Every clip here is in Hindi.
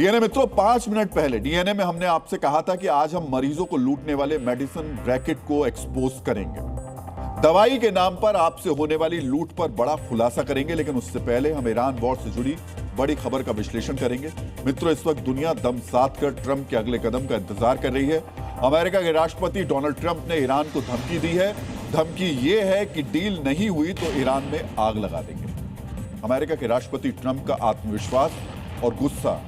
डीएनए मित्रों, 5 मिनट पहले डीएनए में हमने आपसे कहा था कि आज हम मरीजों को लूटने वाले मेडिसिन रैकेट को एक्सपोज करेंगे। दवाई के नाम पर आपसे होने वाली लूट पर बड़ा खुलासा करेंगे, लेकिन उससे पहले हम ईरान वॉर से जुड़ी बड़ी खबर का विश्लेषण करेंगे। मित्रों, इस वक्त दुनिया दम साध कर ट्रंप के अगले कदम का इंतजार कर रही है। अमेरिका के राष्ट्रपति डोनाल्ड ट्रंप ने ईरान को धमकी दी है। धमकी ये है कि डील नहीं हुई तो ईरान में आग लगा देंगे। अमेरिका के राष्ट्रपति ट्रंप का आत्मविश्वास और गुस्सा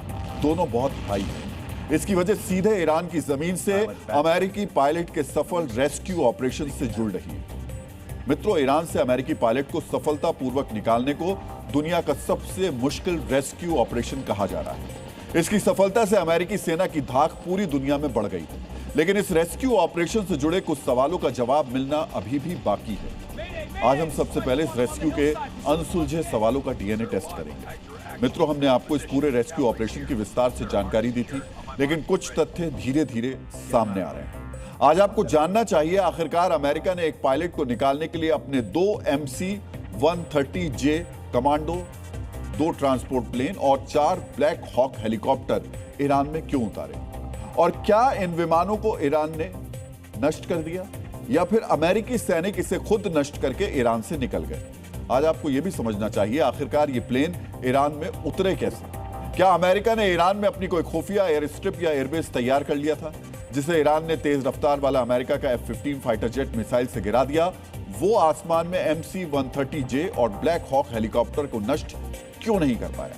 दोनों बहुत हाई है। इसकी वजह सीधे ईरान की जमीन से अमेरिकी पायलट के सफल रेस्क्यू ऑपरेशन से जुड़ रही है। मित्रों, ईरान से अमेरिकी पायलट को सफलतापूर्वक निकालने को दुनिया का सबसे मुश्किल रेस्क्यू ऑपरेशन कहा जा रहा है। इसकी सफलता से अमेरिकी सेना की धाक पूरी दुनिया में बढ़ गई, लेकिन इस रेस्क्यू ऑपरेशन से जुड़े कुछ सवालों का जवाब मिलना अभी भी बाकी है। आज हम सबसे पहले इस रेस्क्यू के अनसुलझे सवालों का डीएनए टेस्ट करेंगे। मित्रों, हमने आपको इस पूरे रेस्क्यू ऑपरेशन की विस्तार से जानकारी दी थी, लेकिन कुछ तथ्य धीरे धीरे सामने आ रहे हैं। आज आपको जानना चाहिए आखिरकार अमेरिका ने एक पायलट को निकालने के लिए अपने 2 MC-130J कमांडो, 2 ट्रांसपोर्ट प्लेन और 4 ब्लैक हॉक हेलीकॉप्टर ईरान में क्यों उतारे, और क्या इन विमानों को ईरान ने नष्ट कर दिया या फिर अमेरिकी सैनिक इसे खुद नष्ट करके ईरान से निकल गए। आज आपको यह भी समझना चाहिए आखिरकार ये प्लेन ईरान में उतरे कैसे। क्या अमेरिका ने ईरान में अपनी कोई खुफिया एयर स्ट्रिप या एयरबेस तैयार कर लिया था, जिसे ईरान ने तेज रफ्तार वाला अमेरिका का F-15 फाइटर जेट मिसाइल से गिरा दिया। वो आसमान में MC-130J और ब्लैक हॉक हेलीकॉप्टर को नष्ट क्यों नहीं कर पाया।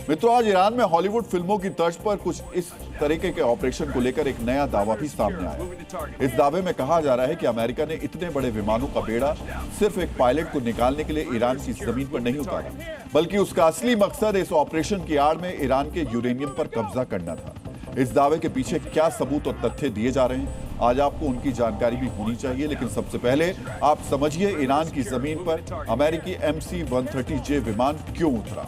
मित्रों, आज ईरान में हॉलीवुड फिल्मों की तर्ज पर कुछ इस तरीके के ऑपरेशन को लेकर एक नया दावा भी सामने आया। इस दावे में कहा जा रहा है कि अमेरिका ने इतने बड़े विमानों का बेड़ा सिर्फ एक पायलट को निकालने के लिए ईरान की जमीन पर नहीं उतारा, बल्कि उसका असली मकसद इस ऑपरेशन की आड़ में ईरान के यूरेनियम पर कब्जा करना था। इस दावे के पीछे क्या सबूत और तथ्य दिए जा रहे हैं, आज आपको उनकी जानकारी भी होनी चाहिए। लेकिन सबसे पहले आप समझिए ईरान की जमीन पर अमेरिकी MC-130J विमान क्यों उतरा।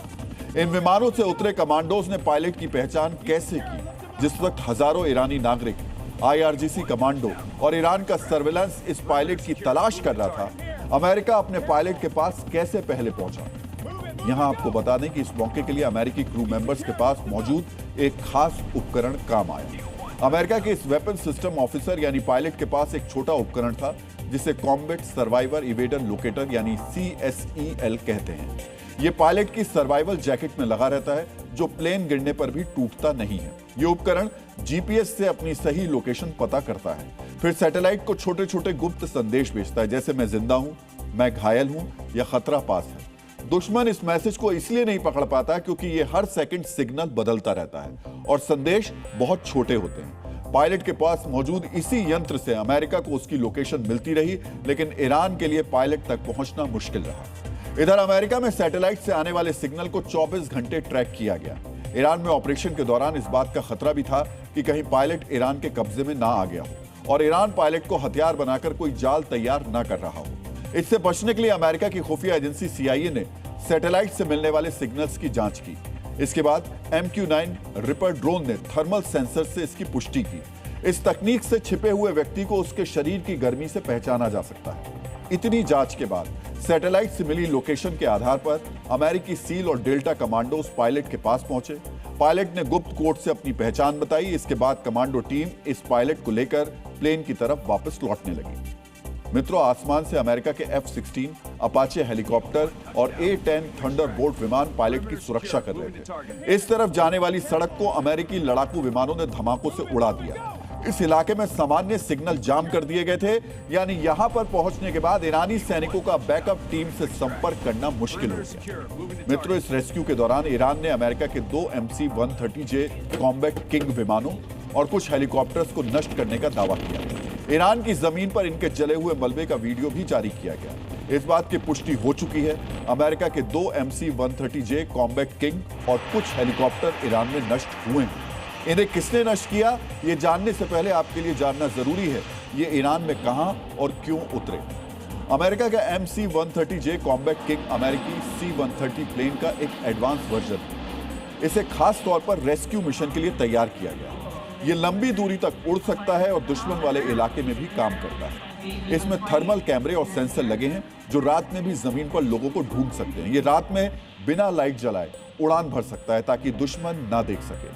इन विमानों से उतरे कमांडोज ने पायलट की पहचान कैसे की, जिस वक्त हजारों ईरानी नागरिक, IRGC कमांडो और ईरान का सर्विलांस इस पायलट की तलाश कर रहा था। अमेरिका अपने पायलट के पास कैसे पहले पहुंचा। यहां आपको बता दें कि इस मौके के लिए अमेरिकी क्रू मेंबर्स के पास मौजूद एक खास उपकरण काम आया। अमेरिका के इस वेपन सिस्टम ऑफिसर यानी पायलट के पास एक छोटा उपकरण था, जिसे कॉम्बैट सर्वाइवर इवेडर लोकेटर यानी CSEL कहते हैं। यह पायलट की सर्वाइवल जैकेट में लगा रहता है, जो प्लेन गिरने पर भी टूटता नहीं है। यह उपकरण GPS से अपनी सही लोकेशन पता करता है, फिर सैटेलाइट को छोटे छोटे गुप्त संदेश भेजता है, जैसे मैं जिंदा हूं, मैं घायल हूं या खतरा पास है। दुश्मन इस मैसेज को इसलिए नहीं पकड़ पाता क्योंकि यह हर सेकंड सिग्नल बदलता रहता है और संदेश बहुत छोटे होते हैं। पायलट के पास मौजूद इसी यंत्र से अमेरिका को उसकी लोकेशन मिलती रही, लेकिन ईरान के लिए पायलट तक पहुंचना मुश्किल रहा। इधर अमेरिका में सैटेलाइट से आने वाले सिग्नल को 24 घंटे ट्रैक किया गया। ईरान में ऑपरेशन के दौरान इस बात का खतरा भी था कि कहीं पायलट ईरान के कब्जे में ना आ गया हो और ईरान पायलट को हथियार बनाकर कोई जाल तैयार ना कर रहा हो। इससे बचने के लिए अमेरिका की खुफिया एजेंसी CIA ने सैटेलाइट से मिलने वाले सिग्नल्स की जांच की। इसके बाद MQ-9 रिपर ड्रोन ने थर्मल सेंसर से इसकी पुष्टि की। इस तकनीक से छिपे हुए व्यक्ति को उसके शरीर की गर्मी से पहचाना जा सकता है। इतनी जांच के बाद सैटेलाइट से मिली लोकेशन के आधार पर अमेरिकी सील और डेल्टा कमांडोज पायलट के पास पहुंचे। पायलट ने गुप्त कोड से अपनी पहचान बताई। इसके बाद कमांडो टीम इस पायलट को लेकर प्लेन की तरफ वापस लौटने लगी। मित्रों, आसमान से अमेरिका के F-16 अपाचे हेलीकॉप्टर और A-10 थंडरबोल्ट विमान पायलट की सुरक्षा कर रहे थे। इस तरफ जाने वाली सड़क को अमेरिकी लड़ाकू विमानों ने धमाकों से उड़ा दिया। इस इलाके में सामान्य सिग्नल जाम कर दिए गए थे, यानी यहां पर पहुंचने के बाद ईरानी सैनिकों का बैकअप टीम से संपर्क करना मुश्किल हो गया। मित्रों, इस रेस्क्यू के दौरान ईरान ने अमेरिका के 2 MC-130J कॉम्बैट किंग विमानों और कुछ हेलीकॉप्टर्स को नष्ट करने का दावा किया। ईरान की जमीन पर इनके जले हुए मलबे का वीडियो भी जारी किया गया। इस बात की पुष्टि हो चुकी है, अमेरिका के 2 MC-130J कॉम्बैट किंग और कुछ हेलीकॉप्टर ईरान में नष्ट हुए हैं। इन्हें किसने नष्ट किया, ये जानने से पहले आपके लिए जानना जरूरी है ये ईरान में कहां और क्यों उतरे। अमेरिका का MC-130J कॉम्बैट किंग अमेरिकी C-130 प्लेन का एक एडवांस वर्जन है। इसे खास तौर पर रेस्क्यू मिशन के लिए तैयार किया गया। ये लंबी दूरी तक उड़ सकता है और दुश्मन वाले इलाके में भी काम करता है। इसमें थर्मल कैमरे और सेंसर लगे हैं जो रात में भी जमीन पर लोगों को ढूंढ सकते हैं। ये रात में बिना लाइट जलाए उड़ान भर सकता है ताकि दुश्मन ना देख सके।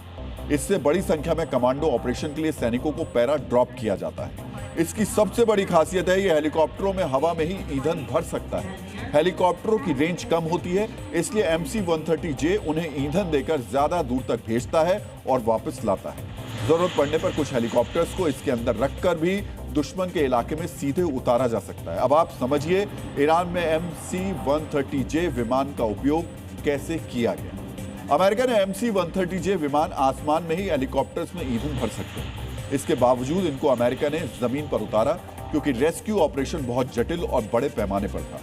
इससे बड़ी संख्या में कमांडो ऑपरेशन के लिए सैनिकों को पैरा ड्रॉप किया जाता है। इसकी सबसे बड़ी खासियत है, ये हेलीकॉप्टरों में हवा में ही ईंधन भर सकता है। हेलीकॉप्टरों की रेंज कम होती है, इसलिए MC-130J उन्हें ईंधन देकर ज्यादा दूर तक भेजता है और वापस लाता है। जरूरत पड़ने पर कुछ हेलीकॉप्टर्स को इसके अंदर रखकर भी दुश्मन के इलाके में सीधे उतारा जा सकता है। अब आप समझिए ईरान में MC-130J विमान का उपयोग कैसे किया गया। अमेरिका ने MC-130J विमान आसमान में ही हेलीकॉप्टर्स में ईंधन भर सकते हैं। इसके बावजूद इनको अमेरिका ने जमीन पर उतारा क्योंकि रेस्क्यू ऑपरेशन बहुत जटिल और बड़े पैमाने पर था।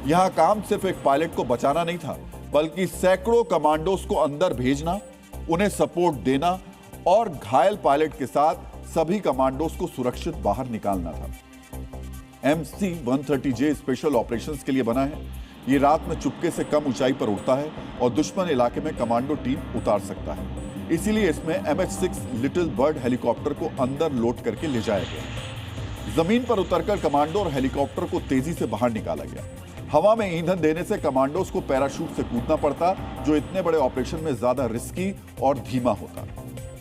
यहां काम सिर्फ एक पायलट को बचाना नहीं था, बल्कि सैकड़ों कमांडोज को अंदर भेजना, उन्हें सपोर्ट देना और घायल पायलट के साथ सभी कमांडोज को सुरक्षित बाहर निकालना था। MC-130J स्पेशल ऑपरेशंस के लिए बना है। ये रात में चुपके से कम ऊंचाई पर उड़ता है और दुश्मन इलाके में कमांडो टीम उतार सकता है। इसीलिए इसमें MH-6 लिटिल बर्ड हेलीकॉप्टर को अंदर लोड करके ले जाया गया। जमीन पर उतरकर कमांडो और हेलीकॉप्टर को तेजी से बाहर निकाला गया। हवा में ईंधन देने से कमांडोज को पैराशूट से कूदना पड़ता, जो इतने बड़े ऑपरेशन में ज्यादा रिस्की और धीमा होता।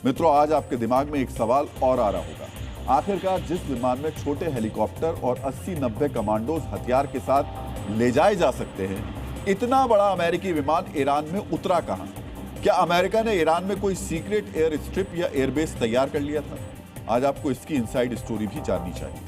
मित्रों, आज आपके दिमाग में एक सवाल और आ रहा होगा, आखिरकार जिस विमान में छोटे हेलीकॉप्टर और 80-90 कमांडोज हथियार के साथ ले जाए जा सकते हैं, इतना बड़ा अमेरिकी विमान ईरान में उतरा कहां? क्या अमेरिका ने ईरान में कोई सीक्रेट एयर स्ट्रिप या एयरबेस तैयार कर लिया था? आज आपको इसकी इनसाइड स्टोरी भी जाननी चाहिए।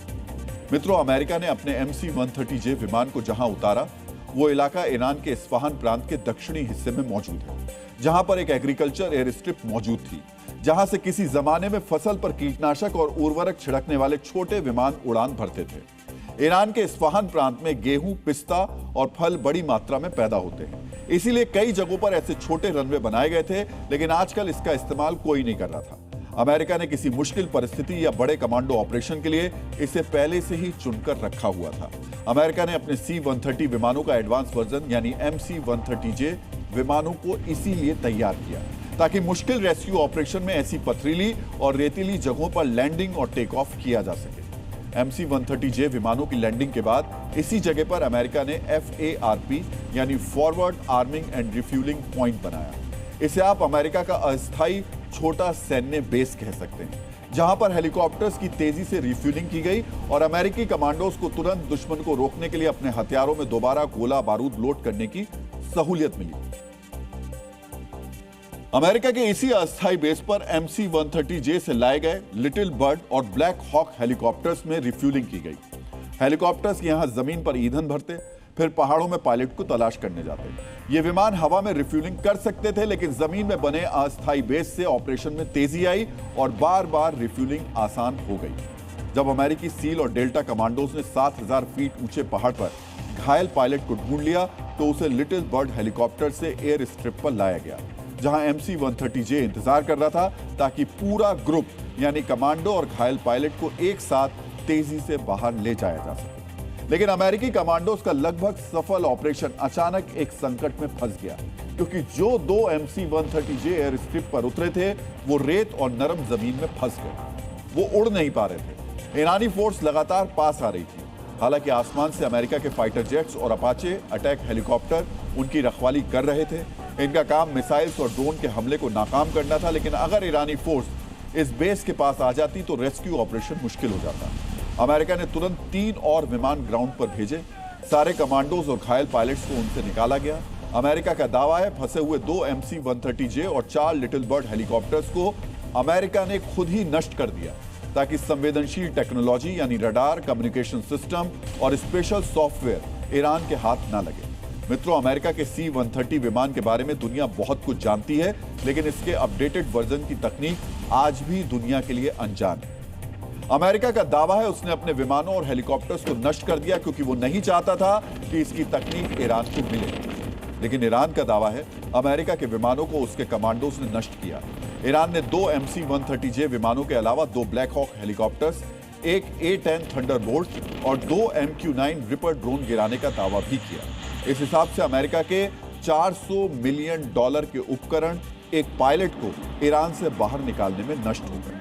मित्रों, अमेरिका ने अपने MC-130J विमान को जहां उतारा, वो इलाका ईरान के इस्फहान प्रांत के दक्षिणी हिस्से में मौजूद है, जहां पर एक एग्रीकल्चर एयर स्ट्रिप मौजूद थी, जहां से किसी जमाने में फसल पर कीटनाशक और उर्वरक छिड़कने वाले छोटे विमान उड़ान भरते थे। ईरान के इस्फहान प्रांत में गेहूं, पिस्ता और फल बड़ी मात्रा में पैदा होते हैं, इसीलिए कई जगहों पर ऐसे छोटे रनवे बनाए गए थे, लेकिन आजकल इसका इस्तेमाल कोई नहीं कर रहा था। अमेरिका ने किसी मुश्किल परिस्थिति या बड़े कमांडो ऑपरेशन के लिए इसे पहले से ही चुनकर रखा हुआ था। अमेरिका ने अपने C-130 विमानों का एडवांस वर्जन यानी MC-130J विमानों को इसीलिए तैयार किया, ताकि मुश्किल रेस्क्यू ऑपरेशन में ऐसी पथरीली और रेतीली जगहों पर लैंडिंग और टेक ऑफ किया जा सके। MC-130J विमानों की लैंडिंग के बाद इसी जगह पर अमेरिका ने FARP यानी forward arming and refuelling point बनाया। इसे आप अमेरिका का अस्थायी छोटा सैन्य बेस कह सकते हैं, जहां पर हेलीकॉप्टर्स की तेजी से रिफ्यूलिंग की गई और अमेरिकी कमांडोज को तुरंत दुश्मन को रोकने के लिए अपने हथियारों में दोबारा गोला बारूद लोड करने की सहूलियत मिली। अमेरिका के इसी अस्थायी बेस पर MC-130J से लाए गए लिटिल बर्ड और ब्लैक हॉक हेलीकॉप्टर्स में रिफ्यूलिंग की गई। हेलीकॉप्टर्स यहां जमीन पर ईंधन भरते, फिर पहाड़ों में पायलट को तलाश करने जाते। ये विमान हवा में रिफ्यूलिंग कर सकते थे, लेकिन जमीन में बने अस्थायी बेस से ऑपरेशन में तेजी आई और बार बार रिफ्यूलिंग आसान हो गई। जब अमेरिकी सील और डेल्टा कमांडोज ने 7000 फीट ऊंचे पहाड़ पर घायल पायलट को ढूंढ लिया, तो उसे लिटिल बर्ड हेलीकॉप्टर से एयर स्ट्रिप पर लाया गया, जहां MC-130J इंतजार कर रहा था, ताकि पूरा ग्रुप यानी कमांडो और घायल पायलट को एक साथ तेजी से बाहर ले जाया जा सके। लेकिन अमेरिकी कमांडोज का लगभग सफल ऑपरेशन अचानक एक संकट में फंस गया, क्योंकि जो 2 MC-130J एयर स्ट्रिप पर उतरे थे, वो रेत और नरम जमीन में फंस गए। वो उड़ नहीं पा रहे थे। ईरानी फोर्स लगातार पास आ रही थी। हालांकि आसमान से अमेरिका के फाइटर जेट्स और अपाचे अटैक हेलीकॉप्टर उनकी रखवाली कर रहे थे। इनका काम मिसाइल्स और ड्रोन के हमले को नाकाम करना था, लेकिन अगर ईरानी फोर्स इस बेस के पास आ जाती तो रेस्क्यू ऑपरेशन मुश्किल हो जाता। अमेरिका ने तुरंत 3 और विमान ग्राउंड पर भेजे। सारे कमांडोज और घायल पायलट्स को उनसे निकाला गया। अमेरिका का दावा है, फंसे हुए 2 MC-130J और 4 लिटिल बर्ड हेलीकॉप्टर्स को अमेरिका ने खुद ही नष्ट कर दिया, ताकि संवेदनशील टेक्नोलॉजी यानी रडार, कम्युनिकेशन सिस्टम और स्पेशल सॉफ्टवेयर ईरान के हाथ ना लगे। मित्रों, अमेरिका के C-130 विमान के बारे में दुनिया बहुत कुछ जानती है, लेकिन इसके अपडेटेड वर्जन की तकनीक आज भी दुनिया के लिए अनजान है। अमेरिका का दावा है उसने अपने विमानों और हेलीकॉप्टर्स को नष्ट कर दिया, क्योंकि वो नहीं चाहता था कि इसकी तकनीक ईरान को मिले। लेकिन ईरान का दावा है अमेरिका के विमानों को उसके कमांडोज ने नष्ट किया। ईरान ने 2 MC-130J विमानों के अलावा 2 ब्लैक हॉक हेलीकॉप्टर्स, एक A-10 थंडरबोल्ट और 2 MQ-9 रिपर ड्रोन गिराने का दावा भी किया। इस हिसाब से अमेरिका के $400 मिलियन के उपकरण एक पायलट को ईरान से बाहर निकालने में नष्ट हो गए।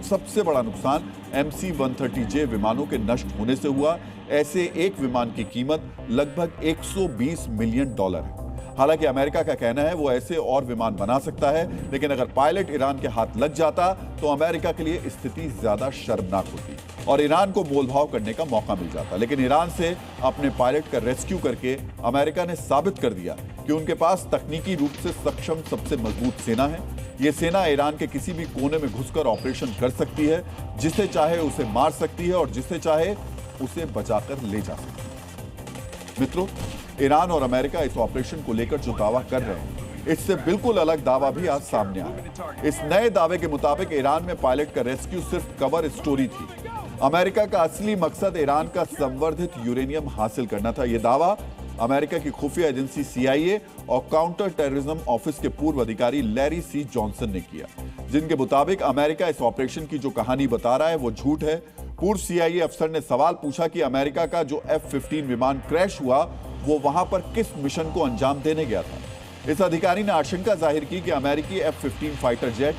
सबसे बड़ा नुकसान MC-130J विमानों के नष्ट होने से हुआ। ऐसे एक विमान की कीमत लगभग $120 मिलियन है। हालांकि अमेरिका का कहना है वो ऐसे और विमान बना सकता है, लेकिन अगर पायलट ईरान के हाथ लग जाता तो अमेरिका के लिए स्थिति ज्यादा शर्मनाक होती और ईरान को मोलभाव करने का मौका मिल जाता। लेकिन ईरान से अपने पायलट का रेस्क्यू करके अमेरिका ने साबित कर दिया कि उनके पास तकनीकी रूप से सक्षम सबसे मजबूत सेना है। ये सेना ईरान के किसी भी कोने में घुसकर ऑपरेशन कर सकती है, जिसे चाहे उसे मार सकती है और जिसे चाहे उसे बचाकर ले जा सकती है। मित्रों, ईरान और अमेरिका इस ऑपरेशन को लेकर जो दावा कर रहे हैं, इससे बिल्कुल अलग दावा भी आज सामने आया। इस नए दावे के मुताबिक ईरान में पायलट का रेस्क्यू सिर्फ कवर स्टोरी थी। अमेरिका का असली मकसद ईरान का संवर्धित यूरेनियम हासिल करना था। यह दावा अमेरिका की खुफिया एजेंसी CIA और काउंटर टेररिज्म ऑफिस के पूर्व अधिकारी लैरी सी जॉनसन ने किया, जिनके मुताबिक अमेरिका इस ऑपरेशन की जो कहानी बता रहा है वो झूठ है। पूर्व CIA अफसर ने सवाल पूछा कि अमेरिका का जो F-15 विमान क्रैश हुआ वो वहां पर किस मिशन को अंजाम देने गया था। इस अधिकारी ने आशंका जाहिर की कि अमेरिकी F-15 फाइटर जेट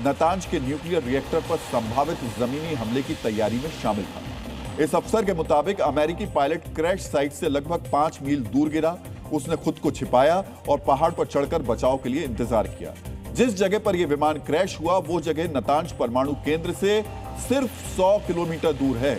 नतांज के न्यूक्लियर रिएक्टर पर संभावित जमीनी हमले की तैयारी में शामिल था। इस अफसर के मुताबिक अमेरिकी पायलट क्रैश साइट से लगभग 5 मील दूर गिरा। उसने खुद को छिपाया और पहाड़ पर चढ़कर बचाव के लिए इंतजार किया। जिस जगह पर यह विमान क्रैश हुआ वो जगह नतांज परमाणु केंद्र से सिर्फ 100 किलोमीटर दूर है।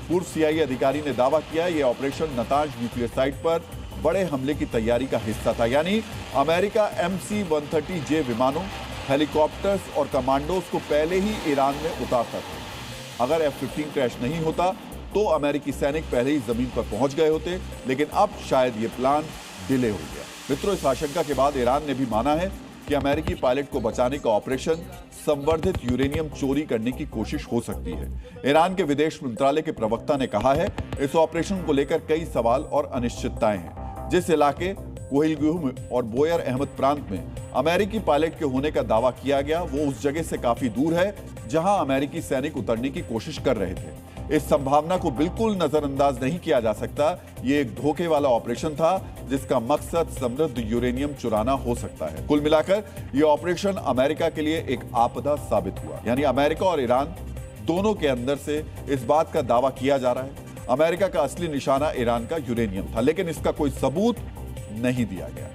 पूर्व CIA अधिकारी ने दावा किया यह ऑपरेशन नतांज न्यूक्लियर साइट पर बड़े हमले की तैयारी का हिस्सा था, यानी अमेरिका MC-130J विमानों, हेलीकॉप्टर्स और कमांडोज को पहले ही ईरान में उतारता था। अगर F-15 क्रैश नहीं होता तो अमेरिकी सैनिक पहले ही जमीन पर पहुंच गए होते, लेकिन अब शायद ये प्लान डिले हो गया। मित्रों, इस आशंका के बाद ईरान ने भी माना है कि अमेरिकी पायलट को बचाने का ऑपरेशन संवर्धित यूरेनियम चोरी करने की कोशिश हो सकती है। ईरान के विदेश मंत्रालय के प्रवक्ता ने कहा है इस ऑपरेशन को लेकर कई सवाल और अनिश्चितताएं हैं। जिस इलाके कोहिलगुह और बोयर अहमद प्रांत में अमेरिकी पायलट के होने का दावा किया गया वो उस जगह से काफी दूर है जहां अमेरिकी सैनिक उतरने की कोशिश कर रहे थे। इस संभावना को बिल्कुल नजरअंदाज नहीं किया जा सकता। ये एक धोखे वाला ऑपरेशन था जिसका मकसद समृद्ध यूरेनियम चुराना हो सकता है। कुल मिलाकर यह ऑपरेशन अमेरिका के लिए एक आपदा साबित हुआ, यानी अमेरिका और ईरान दोनों के अंदर से इस बात का दावा किया जा रहा है अमेरिका का असली निशाना ईरान का यूरेनियम था, लेकिन इसका कोई सबूत नहीं दिया गया।